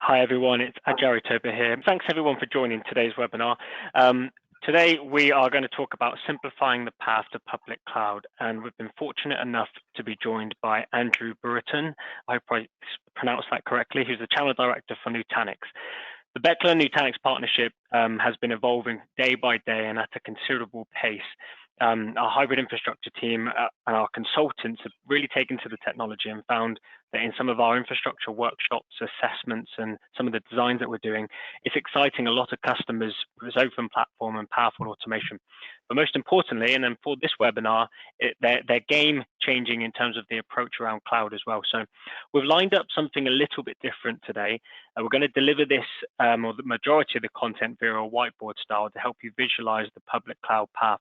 Hi everyone, it's Ajari Toba here. Thanks everyone for joining today's webinar. Today we are going to talk about simplifying the path to public cloud, and we've been fortunate enough to be joined by Andrew Burton. I hope I pronounced that correctly, who's the Channel Director for Nutanix. The Beckler Nutanix partnership has been evolving day by day and at a considerable pace. Our hybrid infrastructure team and our consultants have really taken to the technology and found that in some of our infrastructure workshops, assessments, and some of the designs that we're doing, it's exciting a lot of customers with this open platform and powerful automation. But most importantly, and then for this webinar, they're game changing in terms of the approach around cloud as well. So we've lined up something a little bit different today. We're going to deliver this, or the majority of the content via a whiteboard style to help you visualize the public cloud path.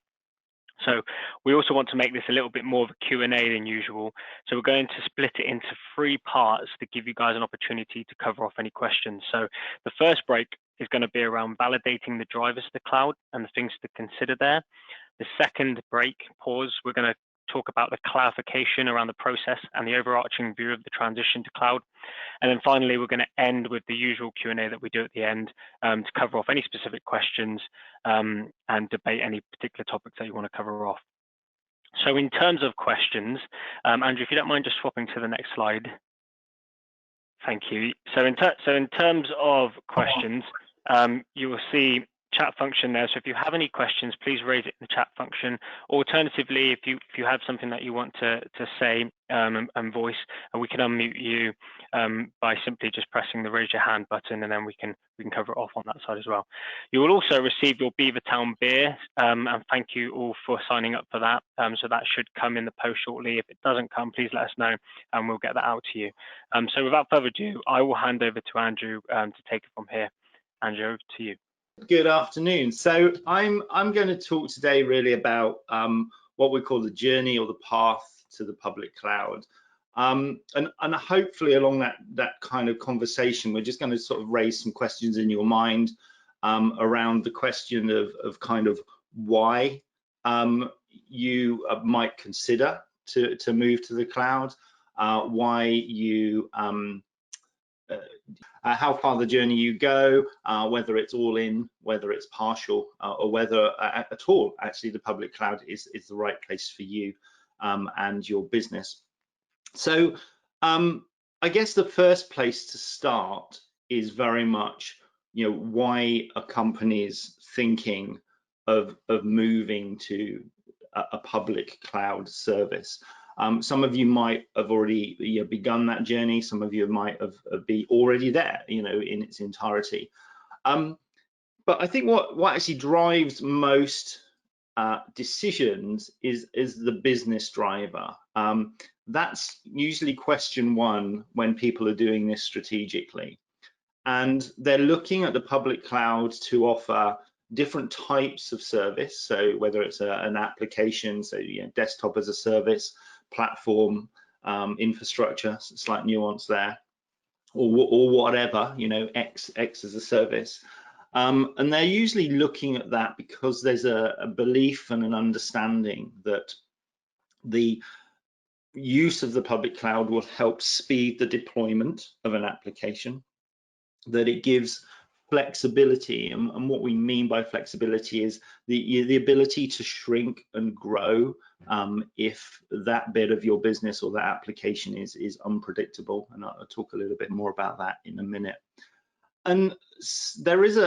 So we also want to make this a little bit more of a Q&A than usual. So we're going to split it into 3 parts to give you guys an opportunity to cover off any questions. So the first break is going to be around validating the drivers of the cloud and the things to consider there. The second break, pause, we're going to talk about the clarification around the process and the overarching view of the transition to cloud. And then finally, we're going to end with the usual Q&A that we do at the end to cover off any specific questions and debate any particular topics that you want to cover off. So in terms of questions, Andrew, if you don't mind just swapping to the next slide. Thank you. So in terms of questions, you will see chat function there. So if you have any questions, please raise it in the chat function. Alternatively, if you have something that you want to say and voice, we can unmute you by simply just pressing the raise your hand button, and then we can cover it off on that side as well. You will also receive your Beavertown beer, and thank you all for signing up for that. So that should come in the post shortly. If it doesn't come, please let us know and we'll get that out to you. So without further ado, I will hand over to Andrew to take it from here. Andrew, over to you. Good afternoon. So I'm going to talk today really about what we call the journey or the path to the public cloud. And hopefully along that kind of conversation, we're just going to sort of raise some questions in your mind around the question of kind of why you might consider to move to the cloud, why you how far the journey you go, whether it's all in, whether it's partial, or whether at all actually the public cloud is the right place for you and your business. So I guess the first place to start is very much, why a company's thinking of moving to a public cloud service. Some of you might have already begun that journey. Some of you might be already there, in its entirety. But I think what actually drives most decisions is the business driver. That's usually question one when people are doing this strategically, and they're looking at the public cloud to offer different types of service. So whether it's an application, so desktop as a service, platform, infrastructure, slight nuance there, or whatever, X as a service. And they're usually looking at that because there's a belief and an understanding that the use of the public cloud will help speed the deployment of an application, that it gives flexibility, and what we mean by flexibility is the ability to shrink and grow if that bit of your business or that application is unpredictable, and I'll talk a little bit more about that in a minute. And there is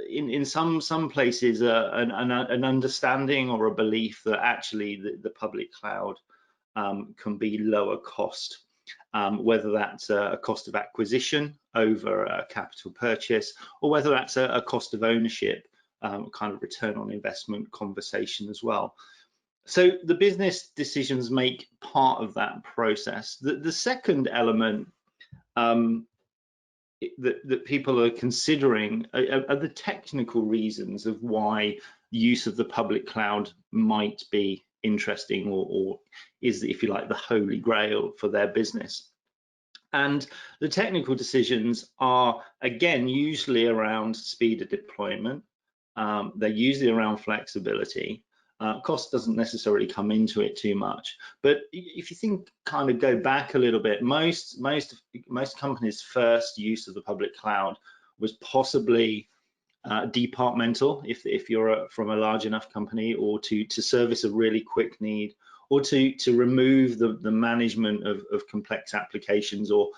in some places an understanding or a belief that actually the public cloud can be lower cost. Whether that's a cost of acquisition over a capital purchase, or whether that's a cost of ownership, kind of return on investment conversation as well. So the business decisions make part of that process. The second element that people are considering are the technical reasons of why use of the public cloud might be interesting, or is, if you like, the holy grail for their business. And the technical decisions are, again, usually around speed of deployment. They're usually around flexibility, Cost doesn't necessarily come into it too much, but if you think, kind of go back a little bit, most companies' first use of the public cloud was possibly departmental, if you're from a large enough company, or to service a really quick need, or to remove the management of complex applications, or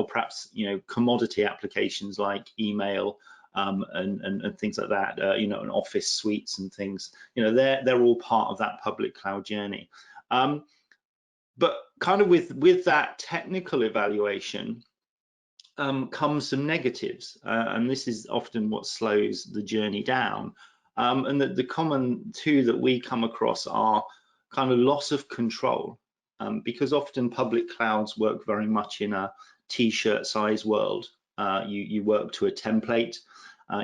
perhaps commodity applications like email. And things like that, and office suites and things, they're all part of that public cloud journey. But kind of with that technical evaluation comes some negatives, and this is often what slows the journey down. And the common two that we come across are kind of loss of control, because often public clouds work very much in a t-shirt size world. You work to a template.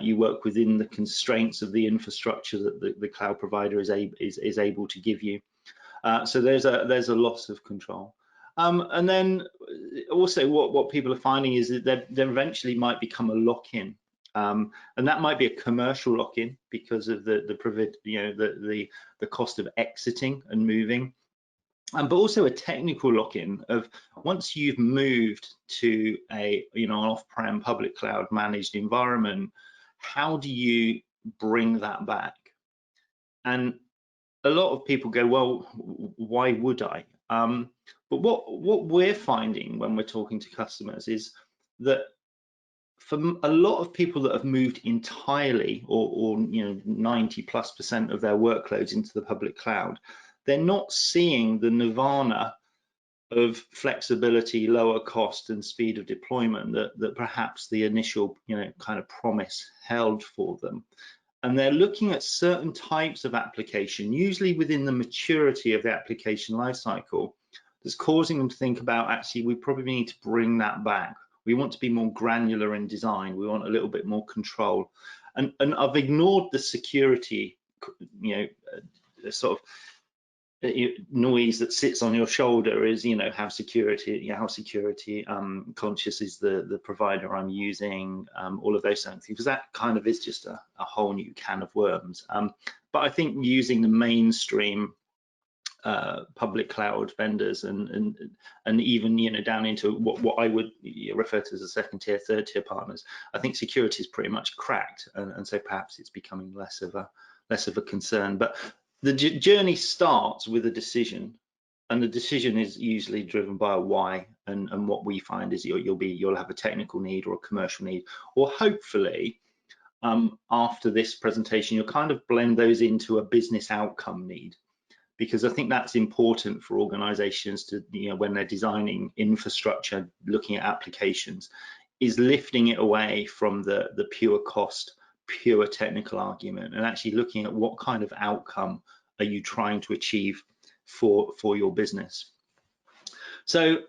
You work within the constraints of the infrastructure that the cloud provider is able to give you. So there's a loss of control. And then also what people are finding is that there eventually might become a lock-in, and that might be a commercial lock-in because of the cost of exiting and moving. But also a technical lock-in of once you've moved to an off-prem public cloud managed environment, how do you bring that back? And a lot of people go, well, why would I? But what we're finding when we're talking to customers is that for a lot of people that have moved entirely, or 90+% of their workloads into the public cloud, they're not seeing the nirvana of flexibility, lower cost, and speed of deployment that perhaps the initial kind of promise held for them. And they're looking at certain types of application, usually within the maturity of the application lifecycle, that's causing them to think about, actually, we probably need to bring that back. We want to be more granular in design. We want a little bit more control. And I've ignored the security, sort of noise that sits on your shoulder is, how security conscious is the provider I'm using, all of those things, because that kind of is just a whole new can of worms. But I think using the mainstream public cloud vendors and even down into what I would refer to as a second tier, third tier partners, I think security is pretty much cracked, and so perhaps it's becoming less of a concern. But the journey starts with a decision, and the decision is usually driven by a why. And what we find is you'll have a technical need or a commercial need, or hopefully after this presentation you'll kind of blend those into a business outcome need, because I think that's important for organizations to, when they're designing infrastructure, looking at applications, is lifting it away from the pure cost, pure technical argument, and actually looking at what kind of outcome are you trying to achieve for your business. So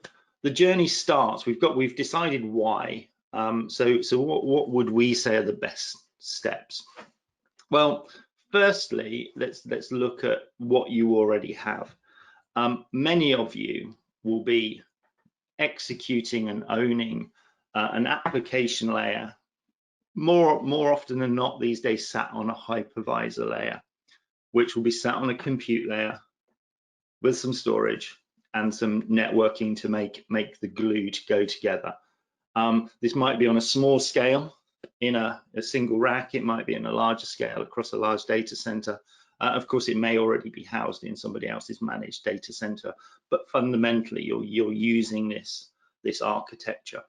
the journey starts, we've decided why. So what would we say are the best steps? Well, firstly, let's look at what you already have. Many of you will be executing and owning an application layer, more often than not these days sat on a hypervisor layer, which will be sat on a compute layer with some storage and some networking to make the glue to go together. This might be on a small scale in a single rack. It might be in a larger scale across a large data center. Of course, it may already be housed in somebody else's managed data center, but fundamentally you're using this architecture.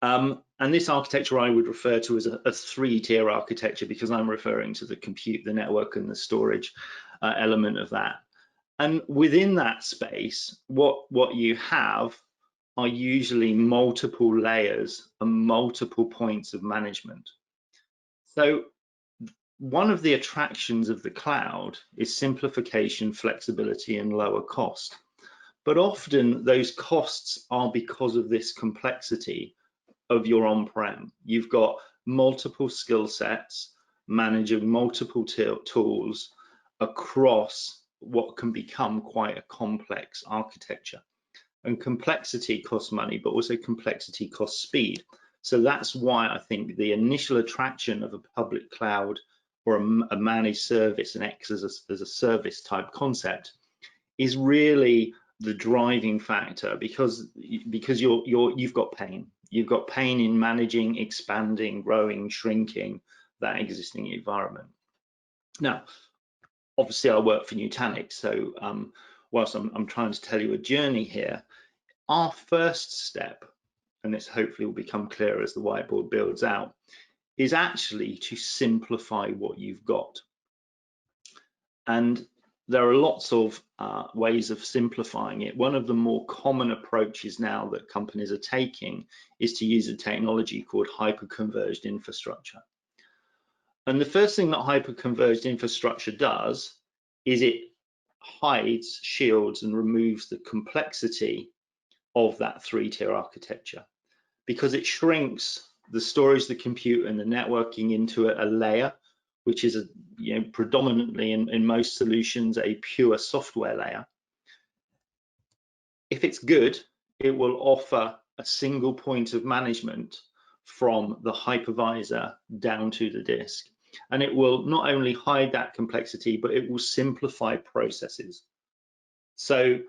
And this architecture I would refer to as a three-tier architecture, because I'm referring to the compute, the network, and the storage element of that. And within that space, what you have are usually multiple layers and multiple points of management. So one of the attractions of the cloud is simplification, flexibility, and lower cost. But often those costs are because of this complexity of your on-prem. You've got multiple skill sets, managing multiple tools across what can become quite a complex architecture. And complexity costs money, but also complexity costs speed. So that's why I think the initial attraction of a public cloud or a managed service, an X as a service type concept, is really the driving factor, because you've got pain. You've got pain in managing, expanding, growing, shrinking that existing environment. Now, obviously, I work for Nutanix, so whilst I'm trying to tell you a journey here, our first step, and this hopefully will become clearer as the whiteboard builds out, is actually to simplify what you've got. And there are lots of ways of simplifying it. One of the more common approaches now that companies are taking is to use a technology called HyperConverged infrastructure. And the first thing that HyperConverged infrastructure does is it hides, shields, and removes the complexity of that three-tier architecture, because it shrinks the storage, the compute, and the networking into a layer, which is predominantly in most solutions a pure software layer. If it's good, it will offer a single point of management from the hypervisor down to the disk. And it will not only hide that complexity, but it will simplify processes. So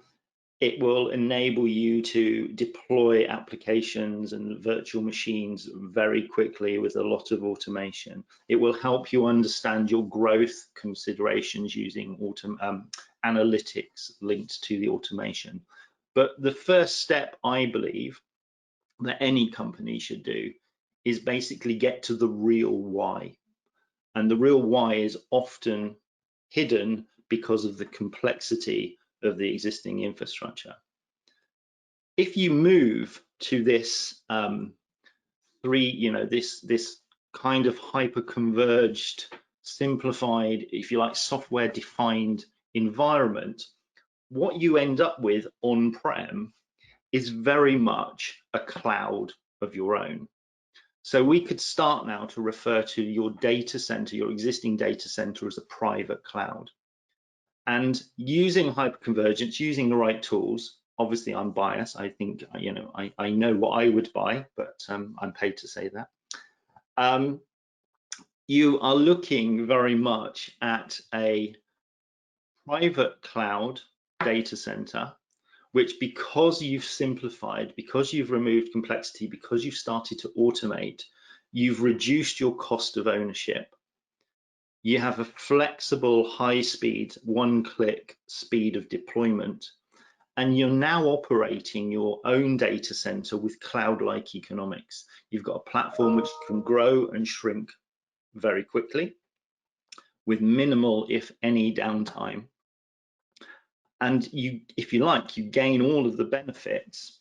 it will enable you to deploy applications and virtual machines very quickly with a lot of automation. It will help you understand your growth considerations using analytics linked to the automation. But the first step, I believe, that any company should do is basically get to the real why. And the real why is often hidden because of the complexity of the existing infrastructure. If you move to this this kind of hyper-converged, simplified, if you like, software-defined environment, what you end up with on-prem is very much a cloud of your own. So we could start now to refer to your data center, your existing data center, as a private cloud. And using hyperconvergence, using the right tools, obviously I'm biased. I think, I know what I would buy, but I'm paid to say that. You are looking very much at a private cloud data center, which, because you've simplified, because you've removed complexity, because you've started to automate, you've reduced your cost of ownership. You have a flexible, high-speed, one-click speed of deployment, and you're now operating your own data center with cloud-like economics. You've got a platform which can grow and shrink very quickly with minimal, if any, downtime. And you, if you like, you gain all of the benefits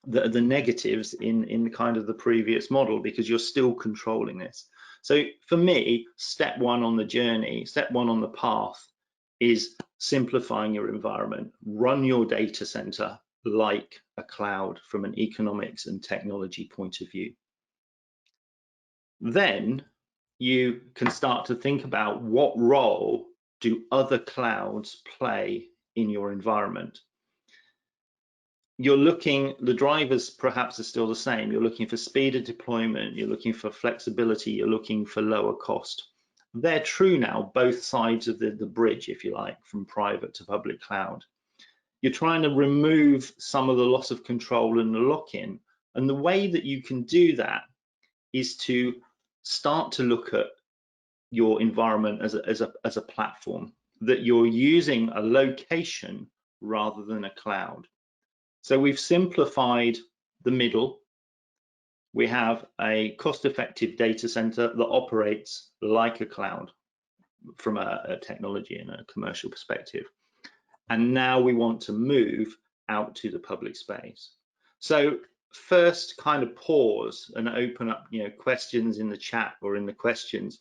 that are the negatives in kind of the previous model, because you're still controlling this. So for me, step one on the journey, step one on the path, is simplifying your environment. Run your data center like a cloud from an economics and technology point of view. Then you can start to think about what role do other clouds play in your environment. You're looking, the drivers perhaps are still the same. You're looking for speed of deployment, you're looking for flexibility, you're looking for lower cost. They're true now, both sides of the bridge, if you like, from private to public cloud. You're trying to remove some of the loss of control and the lock-in. And the way that you can do that is to start to look at your environment as a platform, that you're using a location rather than a cloud. So we've simplified the middle. We have a cost-effective data center that operates like a cloud from a technology and a commercial perspective. And now we want to move out to the public space. So first, kind of pause and open up, questions in the chat or in the questions.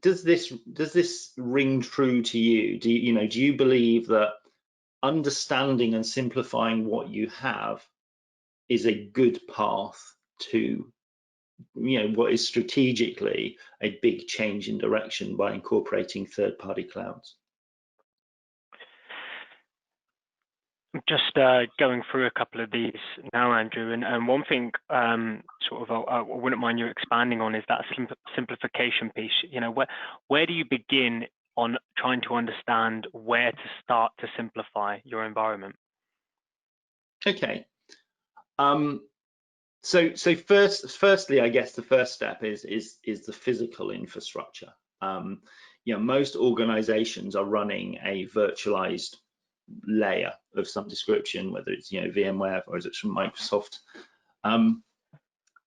Does this ring true to you? Do you believe that understanding and simplifying what you have is a good path to what is strategically a big change in direction by incorporating third-party clouds? Just going through a couple of these now, Andrew, and one thing sort of I wouldn't mind you expanding on is that simplification piece. You know, where do you begin on trying to understand where to start to simplify your environment? Okay. So firstly, I guess the first step is the physical infrastructure. You know, most organizations are running a virtualized layer of some description, whether it's, you know, VMware or it's from Microsoft. And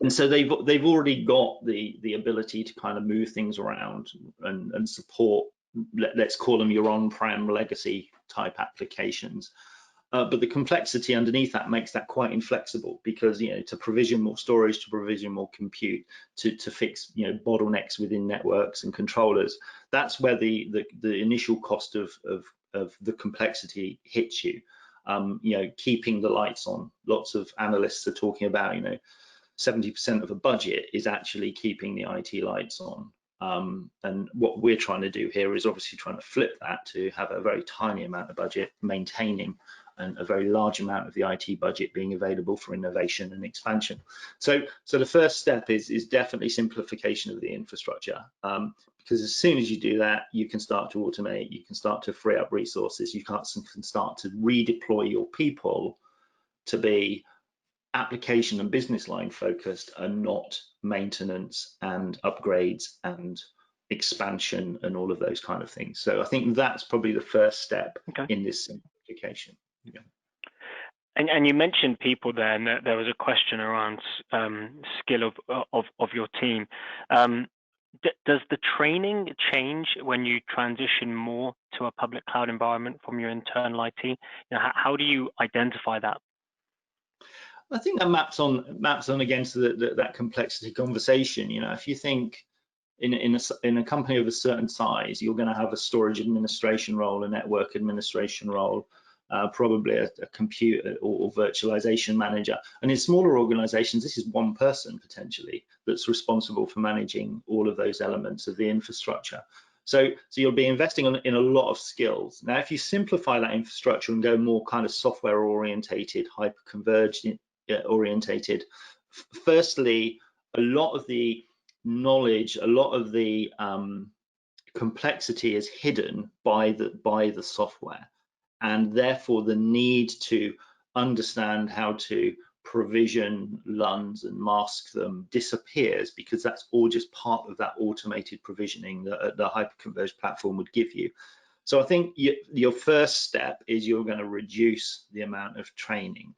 so they've already got the ability to kind of move things around and support, let's call them your on-prem legacy type applications. But the complexity underneath that makes that quite inflexible, because, you know, to provision more storage, to provision more compute, to fix, you know, bottlenecks within networks and controllers, that's where the initial cost of the complexity hits you. You know, keeping the lights on. Lots of analysts are talking about, you know, 70% of a budget is actually keeping the IT lights on. And what we're trying to do here is obviously trying to flip that to have a very tiny amount of budget maintaining, and a very large amount of the IT budget being available for innovation and expansion. So the first step is definitely simplification of the infrastructure, because as soon as you do that, you can start to automate, you can start to free up resources, you can start to redeploy your people to be application and business line focused, and not maintenance and upgrades and expansion and all of those kind of things. So I think that's probably the first step in this simplification. Yeah. And you mentioned people there, and there was a question around skill of your team. Does the training change when you transition more to a public cloud environment from your internal IT? You know, how do you identify that? I think that maps on again to that complexity conversation. You know, if you think in a company of a certain size, you're going to have a storage administration role, a network administration role, probably a compute or virtualization manager. And in smaller organizations, this is one person potentially that's responsible for managing all of those elements of the infrastructure. So you'll be investing in a lot of skills. Now, if you simplify that infrastructure and go more kind of software orientated, hyper-converged orientated, firstly, a lot of the knowledge, a lot of the complexity is hidden by the software, and therefore the need to understand how to provision LUNs and mask them disappears, because that's all just part of that automated provisioning that the HyperConverged platform would give you. So I think your first step is you're going to reduce the amount of training.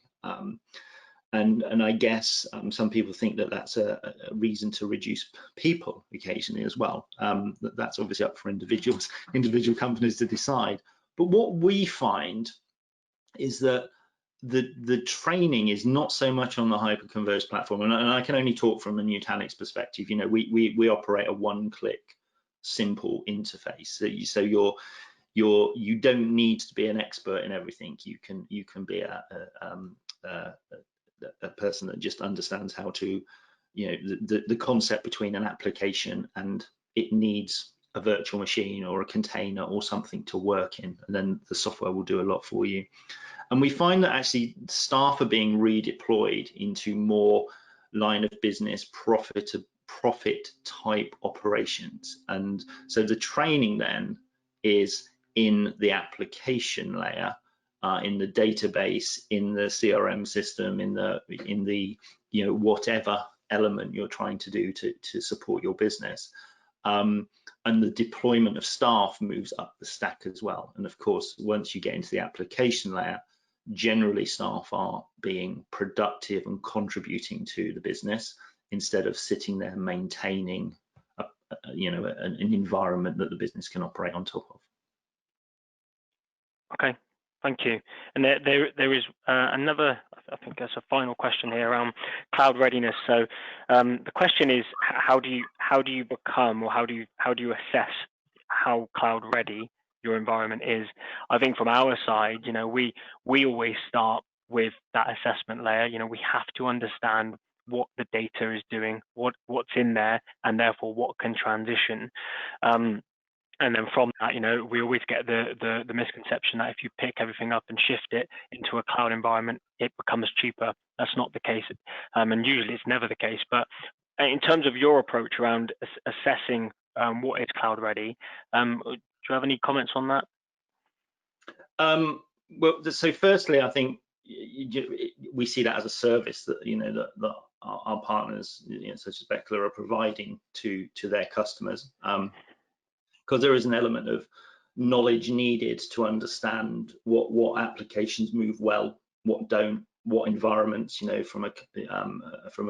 And I guess some people think that that's a reason to reduce people occasionally as well. That's obviously up for individual companies to decide. But what we find is that the training is not so much on the HyperConverged platform, and I can only talk from a Nutanix perspective. You know, we operate a one-click simple interface. So you don't need to be an expert in everything. You can be a person that just understands how to, you know, the concept between an application and it needs a virtual machine or a container or something to work in, and then the software will do a lot for you. And we find that actually staff are being redeployed into more line of business profit type operations. And so the training then is in the application layer, in the database, in the CRM system, in the you know, whatever element you're trying to do to support your business. And the deployment of staff moves up the stack as well. And of course, once you get into the application layer, generally staff are being productive and contributing to the business instead of sitting there maintaining an environment that the business can operate on top of. Okay, thank you. And there is another, I think that's a final question here around cloud readiness. So the question is, how do you become, or how do you assess how cloud ready your environment is? I think from our side, you know, we always start with that assessment layer. You know, we have to understand what the data is doing, what's in there, and therefore what can transition. And then from that, we always get the misconception that if you pick everything up and shift it into a cloud environment, it becomes cheaper. That's not the case, and usually it's never the case. But in terms of your approach around assessing what is cloud ready, do you have any comments on that? Well, so firstly, I think we see that as a service that that our partners, such as Beckler, are providing to their customers, because there is an element of knowledge needed to understand what applications move well, what don't, what environments, from a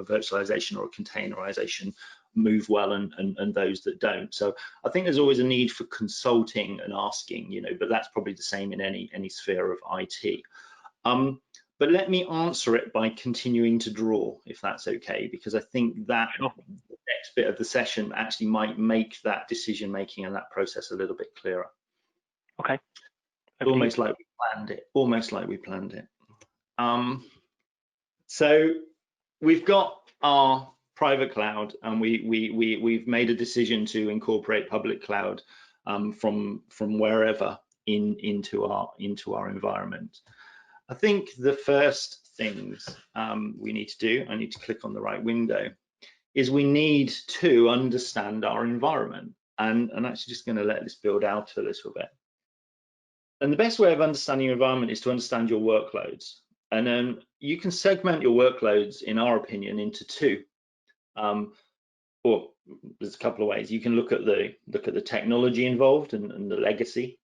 virtualization or a containerization move well, and those that don't. So I think there's always a need for consulting and asking, but that's probably the same in any sphere of IT. But let me answer it by continuing to draw, if that's okay, because I think that Sure. the next bit of the session actually might make that decision making and that process a little bit clearer. Okay. Almost like we planned it. Almost like we planned it. So we've got our private cloud, and we've made a decision to incorporate public cloud from wherever into our environment. I think the first things we need to do, I need to click on the right window, is we need to understand our environment. And I'm actually just going to let this build out a little bit. And the best way of understanding your environment is to understand your workloads. And then you can segment your workloads, in our opinion, into two. Or there's a couple of ways. You can look at the technology involved and the legacy.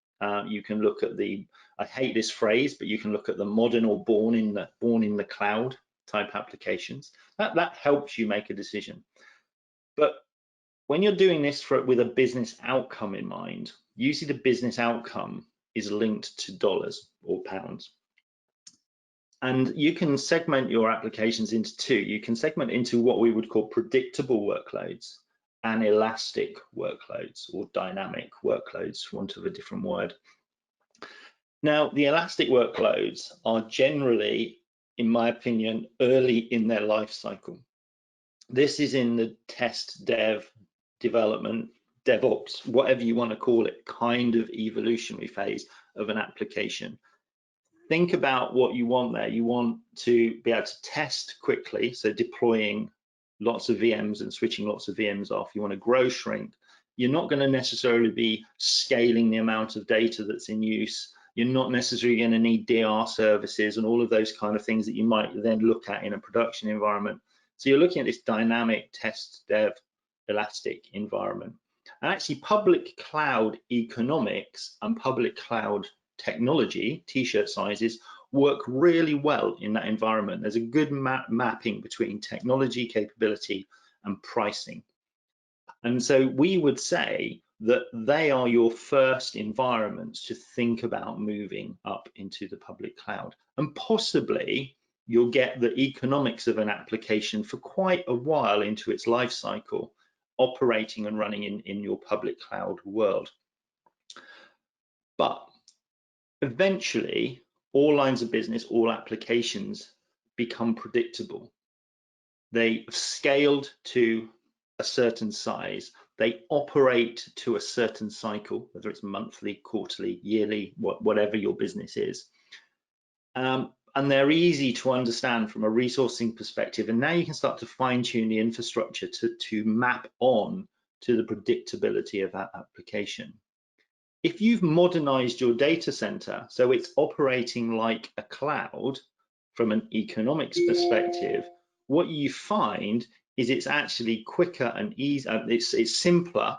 You can look at I hate this phrase, but you can look at the modern or born in the cloud type applications. That helps you make a decision. But when you're doing this with a business outcome in mind, usually the business outcome is linked to dollars or pounds. And you can segment your applications into two. You can segment into what we would call predictable workloads and elastic workloads, or dynamic workloads, for want of a different word. Now, the elastic workloads are generally, in my opinion, early in their life cycle. This is in the test, dev, development, DevOps, whatever you want to call it, kind of evolutionary phase of an application. Think about what you want there. You want to be able to test quickly, so deploying lots of VMs and switching lots of VMs off. You want to grow, shrink. You're not going to necessarily be scaling the amount of data that's in use. You're not necessarily going to need DR services and all of those kind of things that you might then look at in a production environment. So you're looking at this dynamic test, dev, elastic environment. And actually, public cloud economics and public cloud technology, t-shirt sizes, work really well in that environment. There's a good mapping between technology capability and pricing. And so we would say that they are your first environments to think about moving up into the public cloud. And possibly you'll get the economics of an application for quite a while into its life cycle, operating and running in your public cloud world. But eventually, all lines of business, all applications become predictable. They have scaled to a certain size. They operate to a certain cycle, whether it's monthly, quarterly, yearly, whatever your business is. And they're easy to understand from a resourcing perspective. And now you can start to fine tune the infrastructure to map on to the predictability of that application. If you've modernized your data center, so it's operating like a cloud from an economics perspective, what you find is it's actually quicker and easier, it's simpler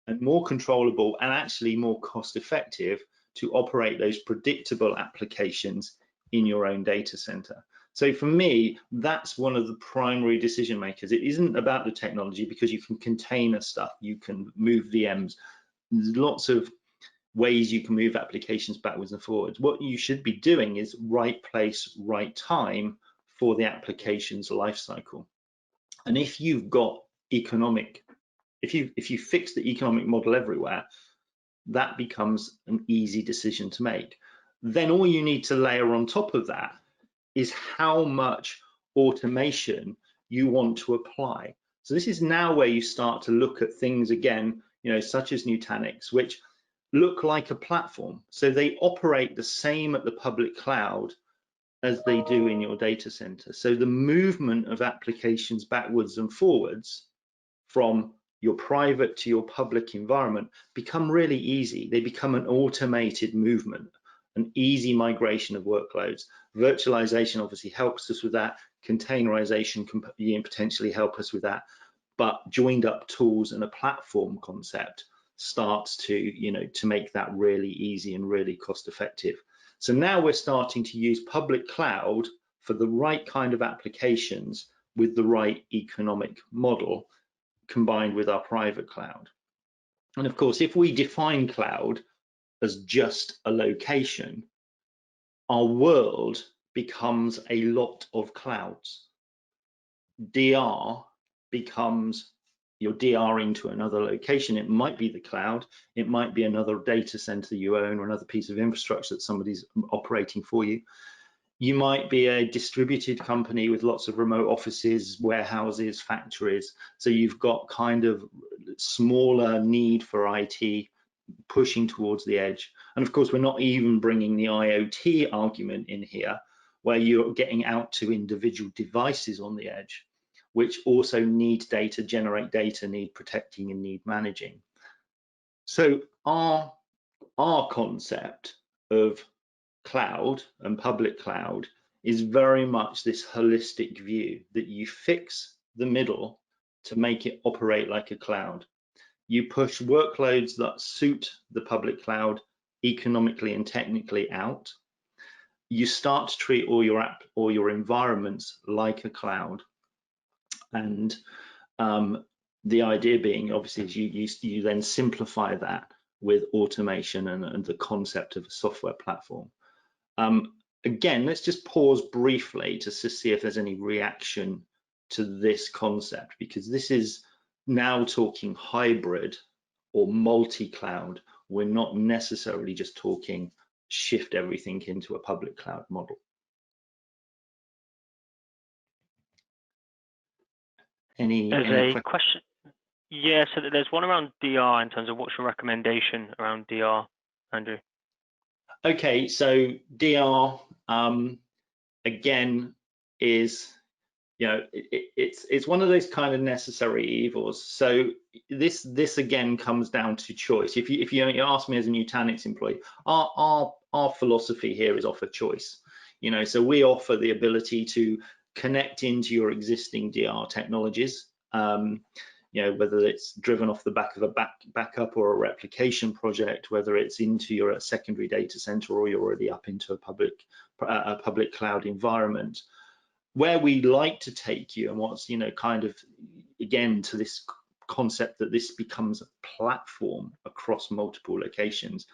and more controllable and actually more cost effective to operate those predictable applications in your own data center. So for me, that's one of the primary decision makers. It isn't about the technology, because you can container stuff, you can move VMs, there's lots of ways you can move applications backwards and forwards. What you should be doing is right place, right time for the application's life cycle. And if you've got if you fix the economic model everywhere, that becomes an easy decision to make. Then all you need to layer on top of that is how much automation you want to apply. So this is now where you start to look at things again such as Nutanix, which look like a platform. So they operate the same at the public cloud as they do in your data center. So the movement of applications backwards and forwards from your private to your public environment become really easy. They become an automated movement, an easy migration of workloads. Virtualization obviously helps us with that. Containerization can potentially help us with that. But joined up tools and a platform concept starts to make that really easy and really cost effective. So now we're starting to use public cloud for the right kind of applications with the right economic model combined with our private cloud. And of course, if we define cloud as just a location, our world becomes a lot of clouds. DR becomes you're DRing to another location. It might be the cloud, it might be another data center you own or another piece of infrastructure that somebody's operating for you. You might be a distributed company with lots of remote offices, warehouses, factories. So you've got kind of smaller need for IT pushing towards the edge. And of course, we're not even bringing the IoT argument in here, where you're getting out to individual devices on the edge, which also need data, generate data, need protecting and need managing. So our concept of cloud and public cloud is very much this holistic view that you fix the middle to make it operate like a cloud. You push workloads that suit the public cloud economically and technically out. You start to treat all your environments like a cloud. And the idea being, obviously, is you then simplify that with automation and the concept of a software platform. Again, let's just pause briefly to see if there's any reaction to this concept, because this is now talking hybrid or multi-cloud. We're not necessarily just talking shift everything into a public cloud model. Any question? Yeah, so there's one around DR in terms of what's your recommendation around DR, Andrew? Okay, so DR again is, it's one of those kind of necessary evils. So this again comes down to choice. If you ask me as a Nutanix employee, our philosophy here is offer choice. So we offer the ability to connect into your existing DR technologies. Whether it's driven off the back of a backup or a replication project, whether it's into your secondary data center or you're already up into a public cloud environment. Where we like to take you, and what's kind of again to this concept that this becomes a platform across multiple locations,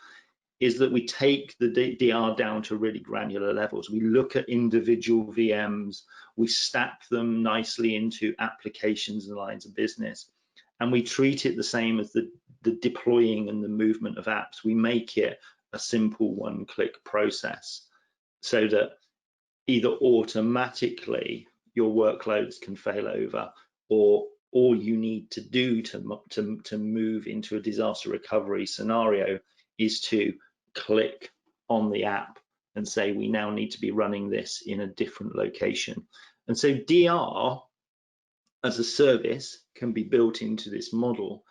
is that we take the DR down to really granular levels. We look at individual VMs, we stack them nicely into applications and lines of business, and we treat it the same as the deploying and the movement of apps. We make it a simple one-click process so that either automatically your workloads can fail over, or all you need to do to move into a disaster recovery scenario is to click on the app and say, we now need to be running this in a different location. And so DR as a service can be built into this model.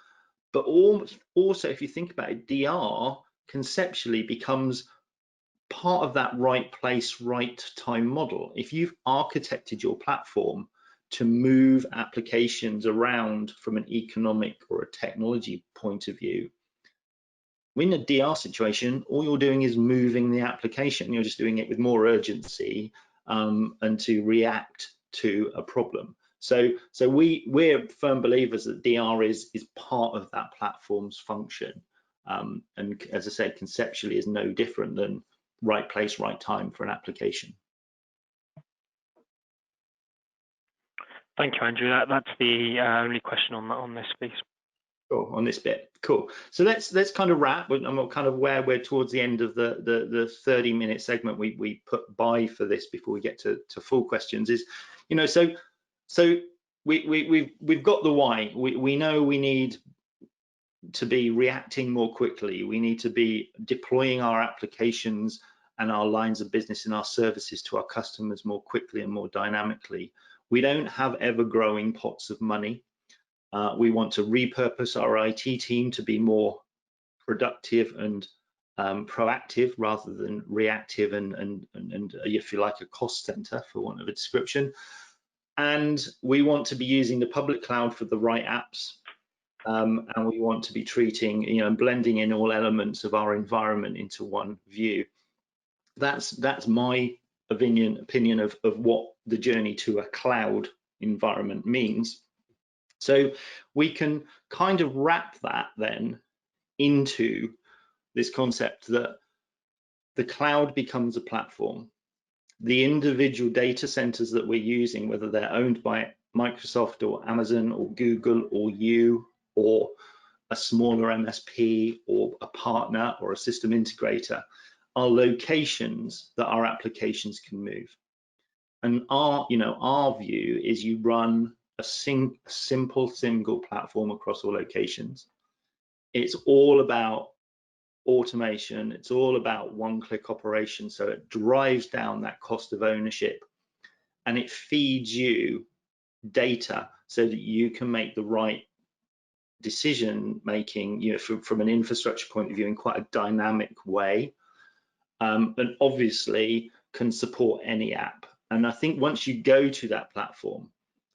But also, if you think about it, DR conceptually becomes part of that right place, right time model. If you've architected your platform to move applications around from an economic or a technology point of view, in a DR situation, all you're doing is moving the application. You're just doing it with more urgency and to react to a problem. So we're firm believers that DR is part of that platform's function. And as I said, conceptually is no different than right place, right time for an application. Thank you, Andrew. That's the only question on this piece. Cool, on this bit, cool. So let's kind of wrap, and kind of where we're towards the end of the 30-minute segment we put by for this before we get to full questions is, so we've got the why. We know we need to be reacting more quickly. We need to be deploying our applications and our lines of business and our services to our customers more quickly and more dynamically. We don't have ever-growing pots of money. We want to repurpose our IT team to be more productive and proactive rather than reactive and if you like, a cost center, for want of a description. And we want to be using the public cloud for the right apps. And we want to be treating, and blending in all elements of our environment into one view. That's my opinion of what the journey to a cloud environment means. So we can kind of wrap that then into this concept that the cloud becomes a platform. The individual data centers that we're using, whether they're owned by Microsoft or Amazon or Google or you or a smaller MSP or a partner or a system integrator, are locations that our applications can move. And our view is you run a simple single platform across all locations. It's all about automation. It's all about one-click operation. So it drives down that cost of ownership, and it feeds you data so that you can make the right decision making, from an infrastructure point of view in quite a dynamic way, and obviously can support any app. And I think once you go to that platform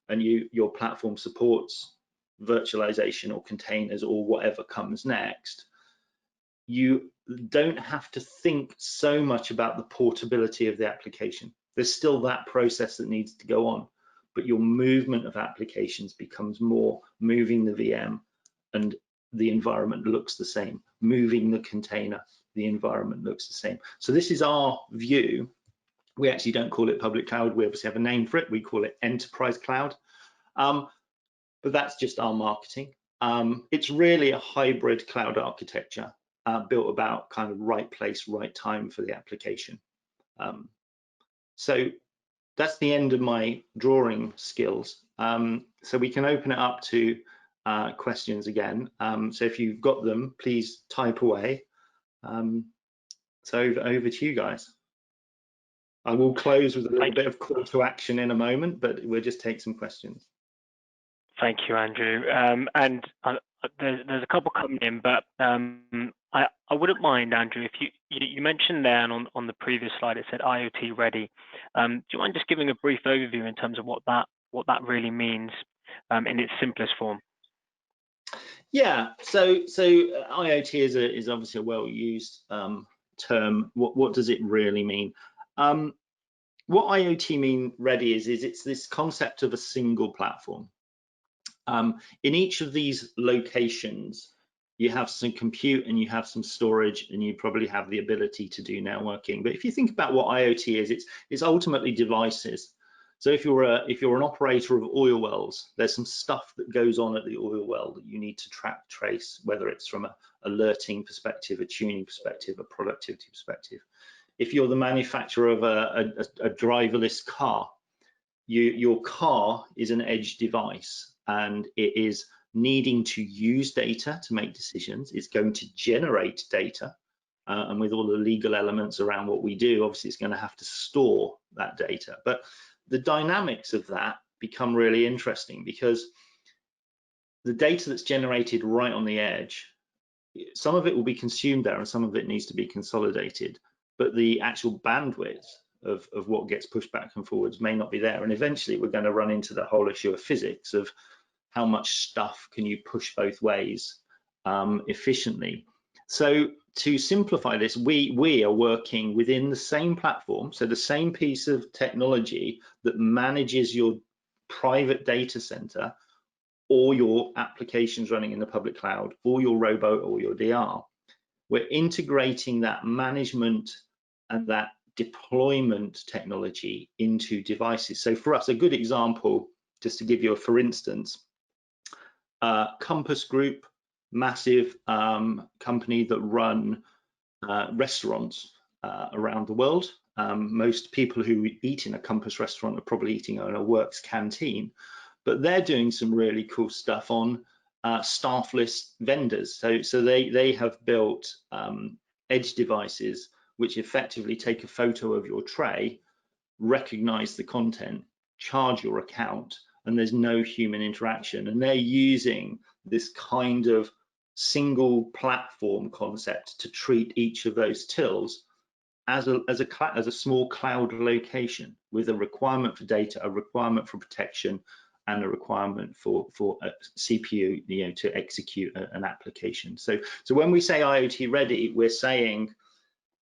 and your platform supports virtualization or containers or whatever comes next, you don't have to think so much about the portability of the application. There's still that process that needs to go on, but your movement of applications becomes more moving the VM and the environment looks the same. Moving the container, the environment looks the same. So this is our view. We actually don't call it public cloud. We obviously have a name for it. We call it enterprise cloud. But that's just our marketing. It's really a hybrid cloud architecture built about kind of right place, right time for the application. So that's the end of my drawing skills. So we can open it up to questions again. So if you've got them, please type away. So over to you guys. I will close with a little bit of call to action in a moment, but we'll just take some questions. Thank you, Andrew. And there's a couple coming in, but I wouldn't mind, Andrew, if you mentioned there on the previous slide, it said IoT Ready. Do you mind just giving a brief overview in terms of what that really means in its simplest form? Yeah, so IoT is obviously a well-used term. What does it really mean? What IoT Ready is it's this concept of a single platform. In each of these locations, you have some compute and you have some storage, and you probably have the ability to do networking. But if you think about what IoT is, it's ultimately devices. So if you're an operator of oil wells, there's some stuff that goes on at the oil well that you need to track, trace, whether it's from a alerting perspective, a tuning perspective, a productivity perspective. If you're the manufacturer of a driverless car, your car is an edge device, and it is needing to use data to make decisions. It's going to generate data, and with all the legal elements around what we do, obviously it's going to have to store that data. But the dynamics of that become really interesting, because the data that's generated right on the edge, some of it will be consumed there and some of it needs to be consolidated, but the actual bandwidth of what gets pushed back and forwards may not be there. And eventually we're going to run into the whole issue of physics of how much stuff can you push both ways efficiently. So to simplify this, we are working within the same platform, so the same piece of technology that manages your private data center or your applications running in the public cloud or your robo or your DR. We're integrating that management and that deployment technology into devices. So for us, a good example, just to give you a for instance, Compass Group, massive company that run restaurants around the world. Most people who eat in a Compass restaurant are probably eating in a Works canteen, but they're doing some really cool stuff on staffless vendors. So they have built edge devices which effectively take a photo of your tray, recognize the content, charge your account, and there's no human interaction. And they're using this kind of single platform concept to treat each of those tills as a small cloud location with a requirement for data, a requirement for protection, and a requirement for a CPU, to execute an application. So when we say IoT ready, we're saying,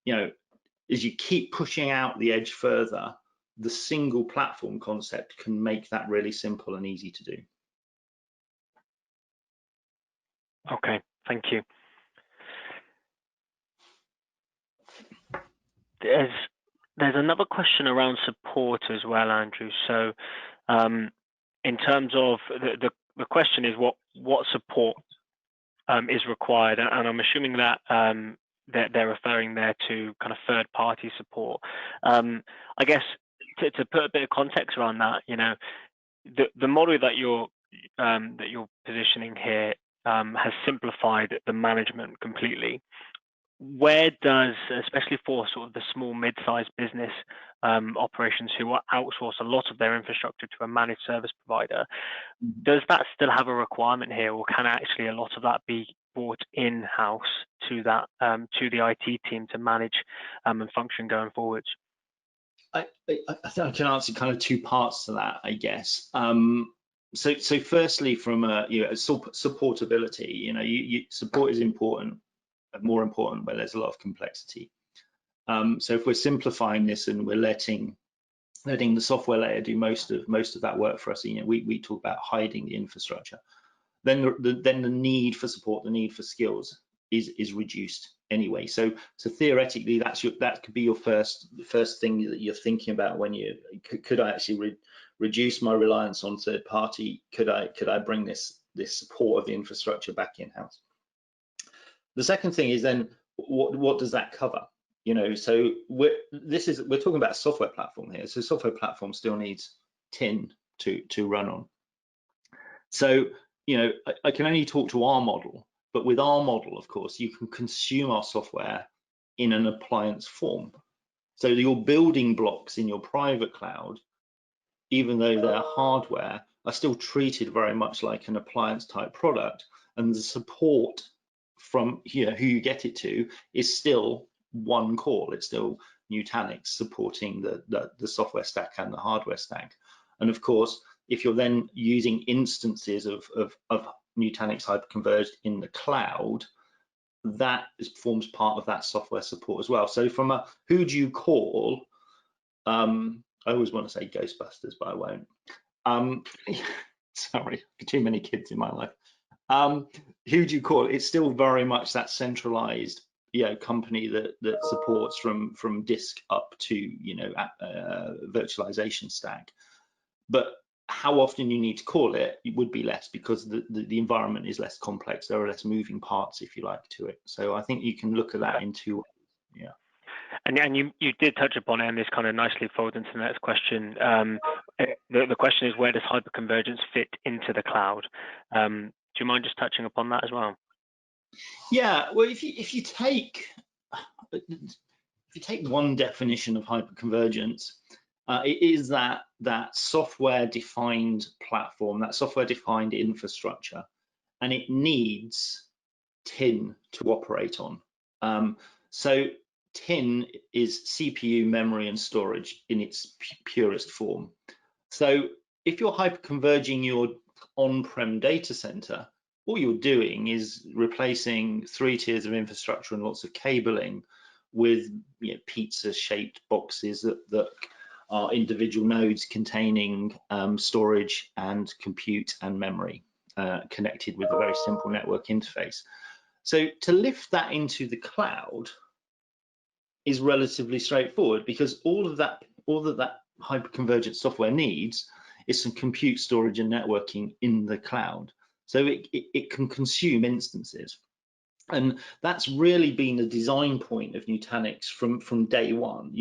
as you keep pushing out the edge further, the single platform concept can make that really simple and easy to do. Okay, thank you. There's another question around support as well, Andrew. So in terms of the question is what support is required, and I'm assuming that they're referring there to kind of third-party support. I guess to put a bit of context around that, the model that you're positioning here has simplified the management completely. Where does, especially for sort of the small mid-sized business operations who outsource a lot of their infrastructure to a managed service provider, does that still have a requirement here, or can actually a lot of that be brought in-house to that to the IT team to manage and function going forward? I think I can answer kind of two parts to that, I guess. So firstly, from supportability, support is important, more important where there's a lot of complexity. So if we're simplifying this and we're letting the software layer do most of that work for us, we talk about hiding the infrastructure, then the need for support, the need for skills is reduced anyway. So theoretically, that could be your first thing that you're thinking about when could I actually reduce my reliance on third party? Could I bring this support of the infrastructure back in house? The second thing is then what does that cover? So we're talking about a software platform here. So software platform still needs tin to run on. So I can only talk to our model, but with our model, of course, you can consume our software in an appliance form. So your building blocks in your private cloud, even though they're hardware, are still treated very much like an appliance type product, and the support from who you get it to is still one call. It's still Nutanix supporting the software stack and the hardware stack. And of course, if you're then using instances of Nutanix HyperConverged in the cloud, that forms part of that software support as well. So from a who do you call, I always want to say Ghostbusters, but I won't. Sorry, too many kids in my life. Who do you call? It's still very much that centralized company that supports from disk up to virtualization stack. But how often you need to call it would be less, because the environment is less complex. There are less moving parts, if you like, to it. So I think you can look at that in two ways. Yeah. And you did touch upon it, and this kind of nicely folds into the next question. The question is, where does hyperconvergence fit into the cloud? Do you mind just touching upon that as well? Yeah. Well, if you take one definition of hyperconvergence, it is that software-defined platform, that software-defined infrastructure, and it needs tin to operate on. So tin is CPU, memory, and storage in its purest form. So if you're hyperconverging your on-prem data center, all you're doing is replacing 3 tiers of infrastructure and lots of cabling with pizza-shaped boxes that are individual nodes containing storage and compute and memory connected with a very simple network interface. So to lift that into the cloud is relatively straightforward, because all of that hyperconvergent software needs is some compute, storage, and networking in the cloud. So it can consume instances. And that's really been the design point of Nutanix from day one.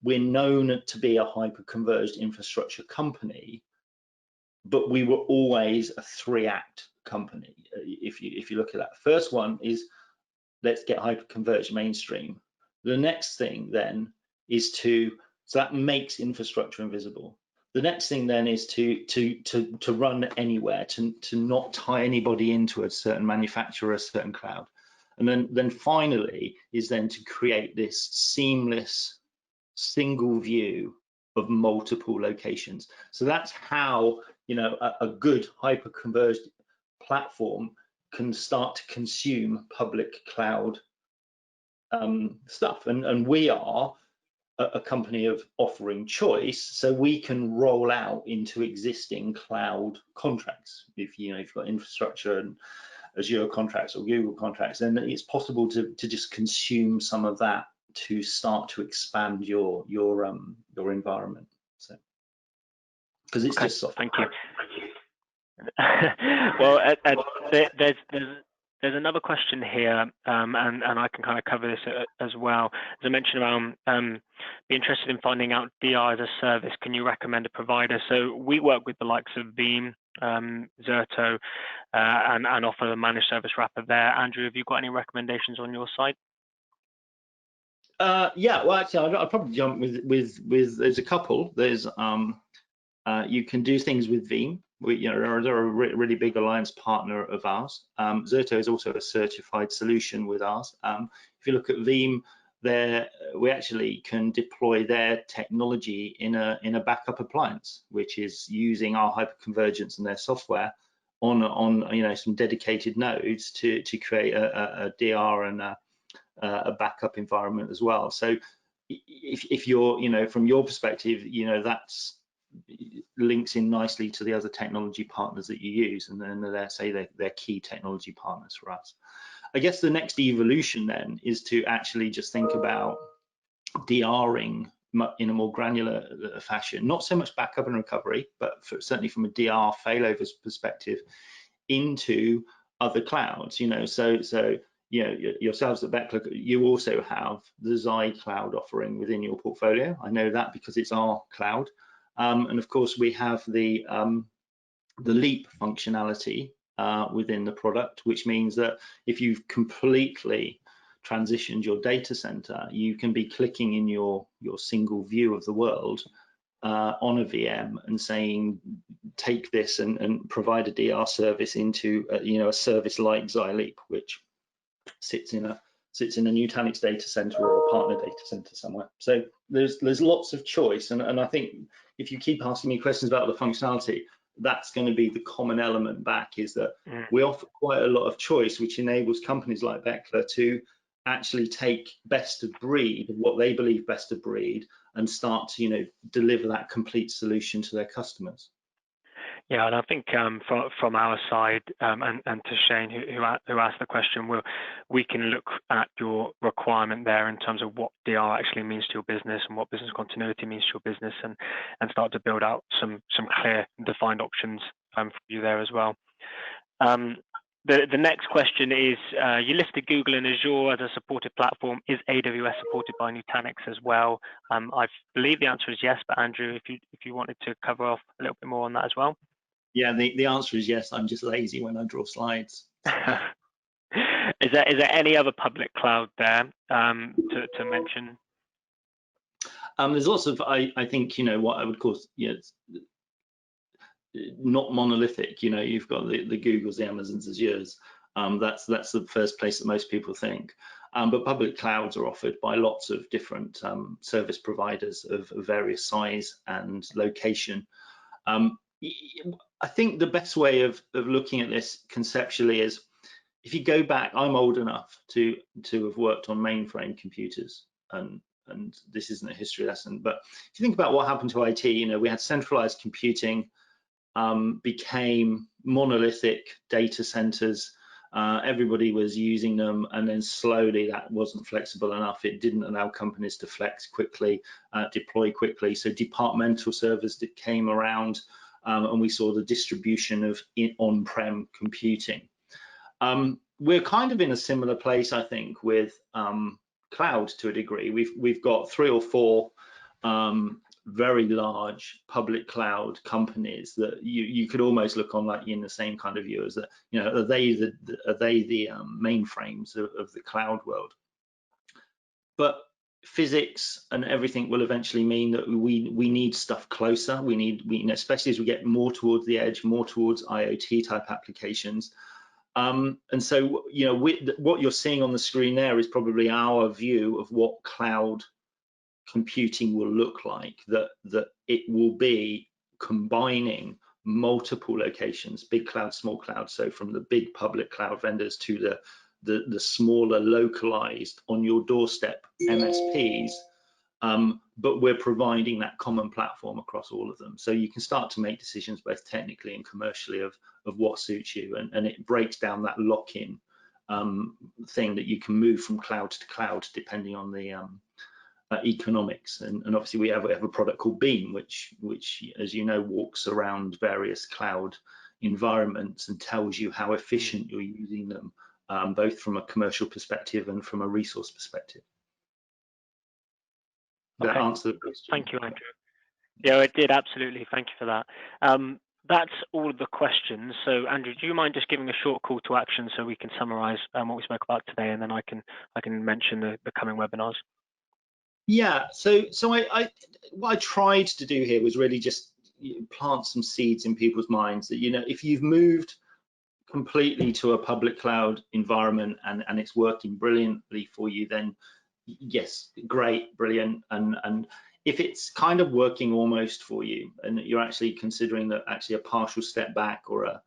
We're known to be a hyperconverged infrastructure company, but we were always a 3-act company. If you look at that, first one is let's get HyperConverged mainstream. The next thing then is so that makes infrastructure invisible. The next thing then is to run anywhere, to not tie anybody into a certain manufacturer, a certain cloud. And then finally is then to create this seamless single view of multiple locations. So that's how, you know, a good hyper-converged platform can start to consume public cloud stuff. And we are a company of offering choice, so we can roll out into existing cloud contracts. If you've got infrastructure and Azure contracts or Google contracts, then it's possible to just consume some of that to start to expand your environment. So, because it's just software. Thank you. Well, there's another question here, and I can kind of cover this as well. As I mentioned around be interested in finding out DR as a service. Can you recommend a provider? So we work with the likes of Veeam, Zerto, and offer a managed service wrapper there. Andrew, have you got any recommendations on your side? Yeah, well, actually, I'll probably jump with there's a couple. There's you can do things with Veeam. They're a really big alliance partner of ours. Zerto is also a certified solution with ours. If you look at Veeam, we actually can deploy their technology in a backup appliance, which is using our hyperconvergence and their software on some dedicated nodes to create a DR and a backup environment as well. So if you're, from your perspective, that's links in nicely to the other technology partners that you use, and then they're key technology partners for us. I guess the next evolution then is to actually just think about DRing in a more granular fashion, not so much backup and recovery, but certainly from a DR failovers perspective into other clouds. So yourselves at Beckler, you also have the Xi cloud offering within your portfolio. I know that because it's our cloud. And of course, we have the Leap functionality within the product, which means that if you've completely transitioned your data center, you can be clicking in your single view of the world on a VM and saying, take this and provide a DR service into a service like Xi Leap, which sits in a Nutanix data center or a partner data center somewhere. So there's lots of choice, and I think if you keep asking me questions about the functionality, that's going to be the common element back, is that we offer quite a lot of choice, which enables companies like Beckler to actually take best of breed, what they believe best of breed, and start to deliver that complete solution to their customers. Yeah, and I think from our side, and to Shane, who asked the question, we can look at your requirement there in terms of what DR actually means to your business and what business continuity means to your business, and start to build out some clear defined options for you there as well. The next question is, you listed Google and Azure as a supported platform. Is AWS supported by Nutanix as well? I believe the answer is yes, but Andrew, if you wanted to cover off a little bit more on that as well. Yeah, the answer is yes. I'm just lazy when I draw slides. Is there any other public cloud there to mention? There's lots of, I think, what I would call, not monolithic. You've got the Googles, the Amazons, Azures. That's the first place that most people think. But public clouds are offered by lots of different service providers of various size and location. I think the best way of looking at this conceptually is, if you go back, I'm old enough to have worked on mainframe computers, and this isn't a history lesson, but if you think about what happened to IT, we had centralized computing, became monolithic data centers, everybody was using them, and then slowly that wasn't flexible enough. It didn't allow companies to flex quickly, deploy quickly, so departmental servers that came around, and we saw the distribution of on-prem computing. We're kind of in a similar place, I think, with cloud to a degree. We've got 3 or 4 very large public cloud companies that you could almost look on like in the same kind of view as that, you know, are they the mainframes of the cloud world? But physics and everything will eventually mean that we need stuff closer. We need, especially as we get more towards the edge, more towards IoT type applications. And so, you know, what you're seeing on the screen there is probably our view of what cloud computing will look like, that it will be combining multiple locations, big cloud, small cloud, so from the big public cloud vendors to the smaller localized on your doorstep MSPs, but we're providing that common platform across all of them, so you can start to make decisions both technically and commercially of what suits you, and it breaks down that lock-in thing that you can move from cloud to cloud depending on the economics. And obviously we have a product called Beam, which as you know walks around various cloud environments and tells you how efficient you're using them, both from a commercial perspective and from a resource perspective. Did that answer the question? Thank you, Andrew. Yeah, it did, absolutely. Thank you for that. That's all of the questions. So Andrew, do you mind just giving a short call to action so we can summarize what we spoke about today, and then I can mention the coming webinars? Yeah, so what I tried to do here was really just plant some seeds in people's minds that, you know, if you've moved completely to a public cloud environment and it's working brilliantly for you, then yes, great, brilliant. And if it's kind of working almost for you and you're actually considering that actually a partial step back or a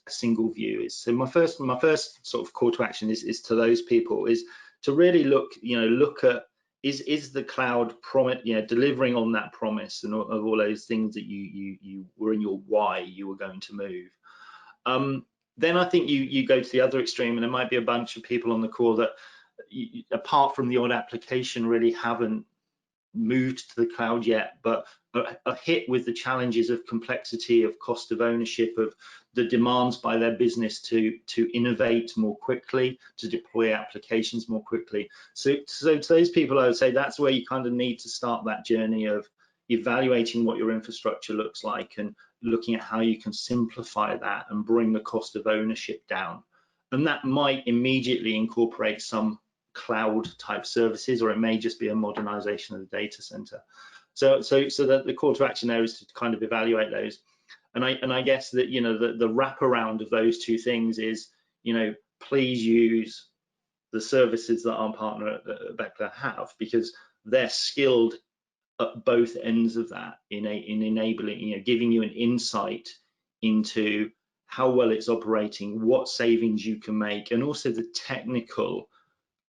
single view is, so my first sort of call to action is to those people is to really look at is the cloud delivering on that promise and of all those things that you were in your why you were going to move. Then I think you go to the other extreme, and there might be a bunch of people on the call that apart from the odd application really haven't moved to the cloud yet, but are hit with the challenges of complexity, of cost of ownership, of the demands by their business to innovate more quickly, to deploy applications more quickly. So to those people, I would say that's where you kind of need to start that journey of evaluating what your infrastructure looks like and looking at how you can simplify that and bring the cost of ownership down. And that might immediately incorporate some cloud type services, or it may just be a modernization of the data center. So that the call to action there is to kind of evaluate those. And I guess that, you know, the wraparound of those two things is, you know, please use the services that our partner at Beckler have, because they're skilled at both ends of that in enabling, you know, giving you an insight into how well it's operating, what savings you can make, and also the technical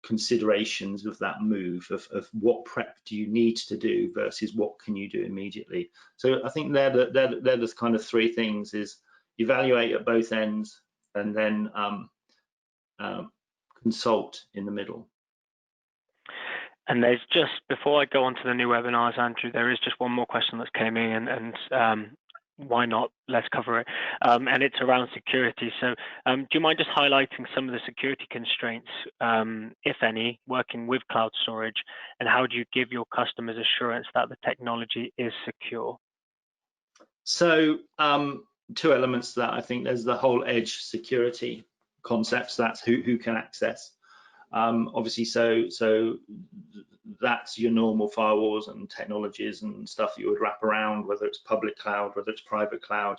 considerations of that move of what prep do you need to do versus what can you do immediately. So I think they're the kind of three things: is evaluate at both ends and then consult in the middle. And there's just, before I go on to the new webinars, Andrew, there is just one more question that's came in, and why not? Let's cover it. And it's around security. So do you mind just highlighting some of the security constraints, if any, working with cloud storage, and how do you give your customers assurance that the technology is secure? So two elements to that. I think there's the whole edge security concepts. That's who can access. Obviously, so that's your normal firewalls and technologies and stuff you would wrap around, whether it's public cloud, whether it's private cloud,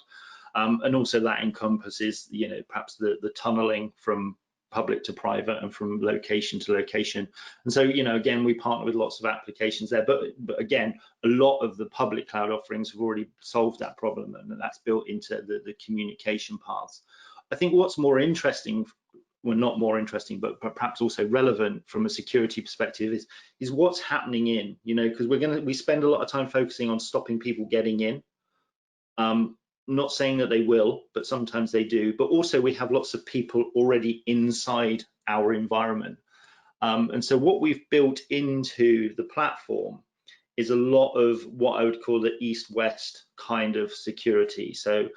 and also that encompasses, you know, perhaps the tunneling from public to private and from location to location. And so, you know, again, we partner with lots of applications there, but again, a lot of the public cloud offerings have already solved that problem, and that's built into the communication paths. I think what's more interesting, well, not more interesting, but perhaps also relevant from a security perspective is what's happening in, you know, because we spend a lot of time focusing on stopping people getting in. Not saying that they will, but sometimes they do. But also we have lots of people already inside our environment. And so what we've built into the platform is a lot of what I would call the east-west kind of security. So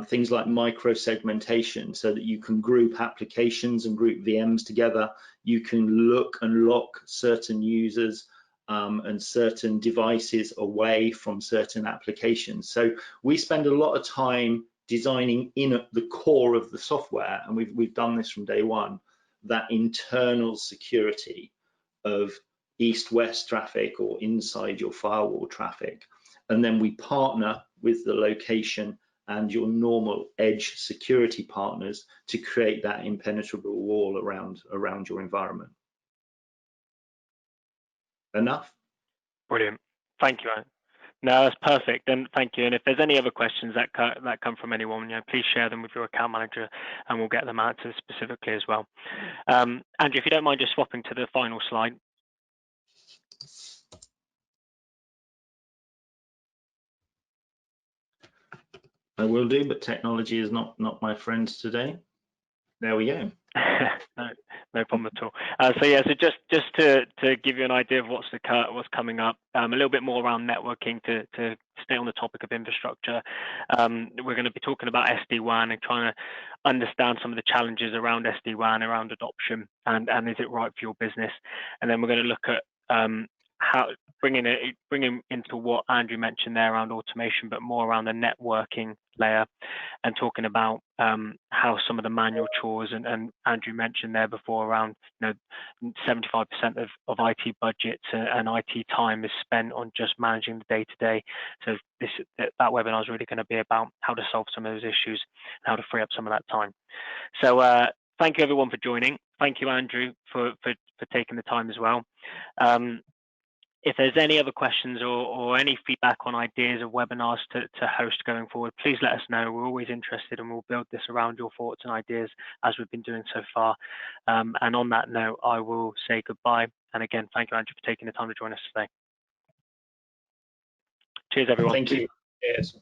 things like micro-segmentation, so that you can group applications and group VMs together. You can look and lock certain users and certain devices away from certain applications. So we spend a lot of time designing in at the core of the software, and we've done this from day one, that internal security of east-west traffic or inside your firewall traffic. And then we partner with the location and your normal edge security partners to create that impenetrable wall around your environment. Enough? Brilliant. Thank you, Anne. No, that's perfect. And thank you. And if there's any other questions that come from anyone, please share them with your account manager, and we'll get them answered specifically as well. Andrew, if you don't mind just swapping to the final slide. I will do, but technology is not my friend today. There we go. No problem at all. So yeah, so just to give you an idea of what's coming up, a little bit more around networking to stay on the topic of infrastructure. We're going to be talking about SD-WAN and trying to understand some of the challenges around SD-WAN, around adoption, and is it right for your business? And then we're going to look at how bringing into what Andrew mentioned there around automation, but more around the networking layer, and talking about how some of the manual chores, and Andrew mentioned there before around 75% of IT budgets and IT time is spent on just managing the day-to-day. So that webinar is really going to be about how to solve some of those issues and how to free up some of that time. So thank you everyone for joining. Thank you, Andrew, for taking the time as well. If there's any other questions or any feedback on ideas of webinars to host going forward, please let us know. We're always interested, and we'll build this around your thoughts and ideas as we've been doing so far. And on that note, I will say goodbye. And again, thank you, Andrew, for taking the time to join us today. Cheers, everyone. Thank you. Cheers.